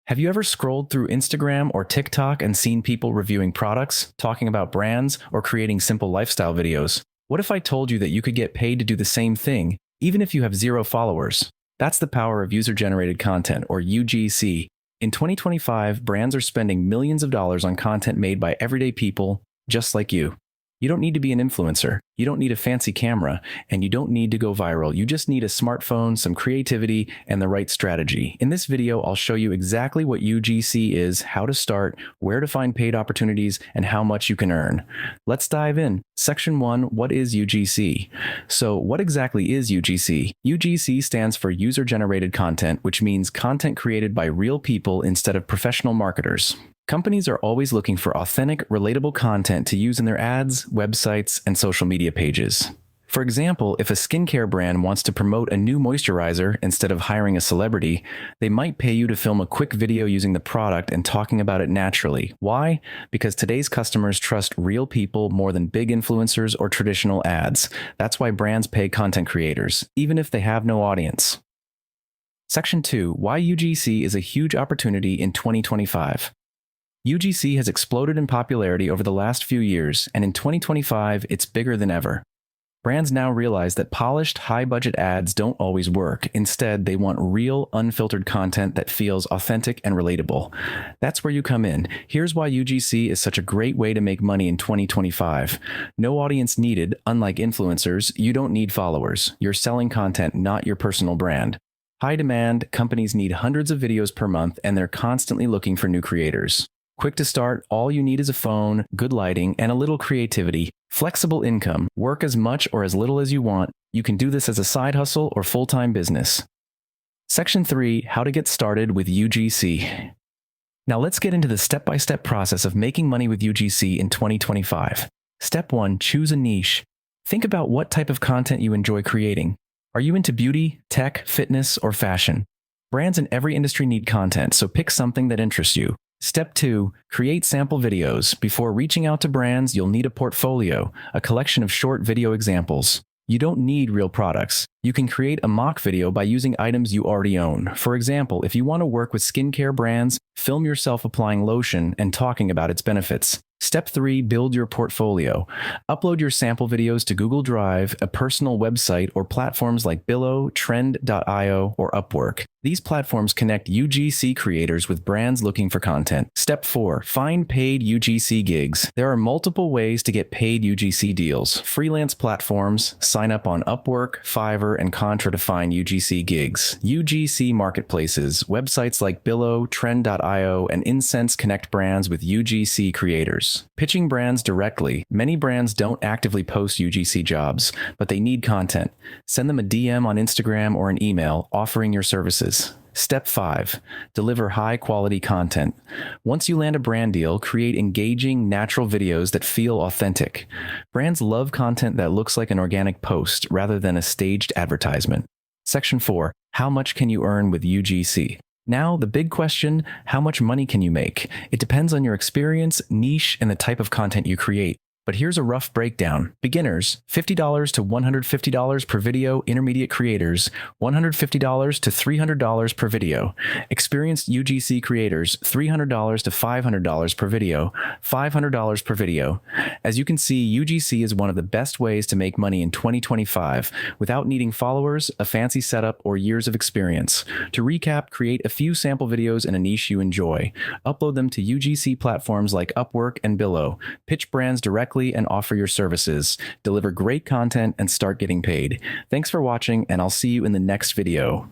Have you ever scrolled through Instagram or TikTok and seen people reviewing products, talking about brands, or creating simple lifestyle videos? What if I told you that you could get paid to do the same thing, even if you have zero followers? That's the power of user-generated content, or UGC. In 2025, brands are spending millions of dollars on content made by everyday people just like you. You don't need to be an influencer. You don't need a fancy camera, and you don't need to go viral. You just need a smartphone, some creativity, and the right strategy. In this video, I'll show you exactly what UGC is, how to start, where to find paid opportunities, and how much you can earn. Let's dive in. Section 1, what is UGC? So what exactly is UGC? UGC stands for user-generated content, which means content created by real people instead of professional marketers. Companies are always looking for authentic, relatable content to use in their ads, websites, and social media pages. For example, if a skincare brand wants to promote a new moisturizer instead of hiring a celebrity, they might pay you to film a quick video using the product and talking about it naturally. Why? Because today's customers trust real people more than big influencers or traditional ads. That's why brands pay content creators, even if they have no audience. Section 2, why UGC is a huge opportunity in 2025. UGC has exploded in popularity over the last few years, and in 2025, it's bigger than ever. Brands now realize that polished, high-budget ads don't always work. Instead, they want real, unfiltered content that feels authentic and relatable. That's where you come in. Here's why UGC is such a great way to make money in 2025. No audience needed. Unlike influencers, you don't need followers. You're selling content, not your personal brand. High demand, companies need hundreds of videos per month, and they're constantly looking for new creators. Quick to start, all you need is a phone, good lighting, and a little creativity. Flexible income, work as much or as little as you want. You can do this as a side hustle or full-time business. Section 3, how to get started with UGC. Now let's get into the step-by-step process of making money with UGC in 2025. Step 1, choose a niche. Think about what type of content you enjoy creating. Are you into beauty, tech, fitness, or fashion? Brands in every industry need content, so pick something that interests you. Step 2, create sample videos. Before reaching out to brands, you'll need a portfolio, a collection of short video examples. You don't need real products. You can create a mock video by using items you already own. For example, if you want to work with skincare brands, film yourself applying lotion and talking about its benefits. Step 3, build your portfolio. Upload your sample videos to Google Drive, a personal website, or platforms like Billo, Trend.io, or Upwork. These platforms connect UGC creators with brands looking for content. Step 4, find paid UGC gigs. There are multiple ways to get paid UGC deals. Freelance platforms, sign up on Upwork, Fiverr, and Contra to find UGC gigs. UGC marketplaces, websites like Billo, Trend.io, and Incense connect brands with UGC creators. Pitching brands directly. Many brands don't actively post UGC jobs, but they need content. Send them a DM on Instagram or an email offering your services. Step 5, deliver high-quality content. Once you land a brand deal, create engaging, natural videos that feel authentic. Brands love content that looks like an organic post rather than a staged advertisement. Section 4, how much can you earn with UGC? Now, the big question, how much money can you make? It depends on your experience, niche, and the type of content you create. But here's a rough breakdown. Beginners, $50 to $150 per video. Intermediate creators, $150 to $300 per video. Experienced UGC creators, $300 to $500 per video, $500 per video. As you can see, UGC is one of the best ways to make money in 2025 without needing followers, a fancy setup, or years of experience. To recap, create a few sample videos in a niche you enjoy. Upload them to UGC platforms like Upwork and Billo. Pitch brands directly and offer your services. Deliver great content and start getting paid. Thanks for watching, and I'll see you in the next video.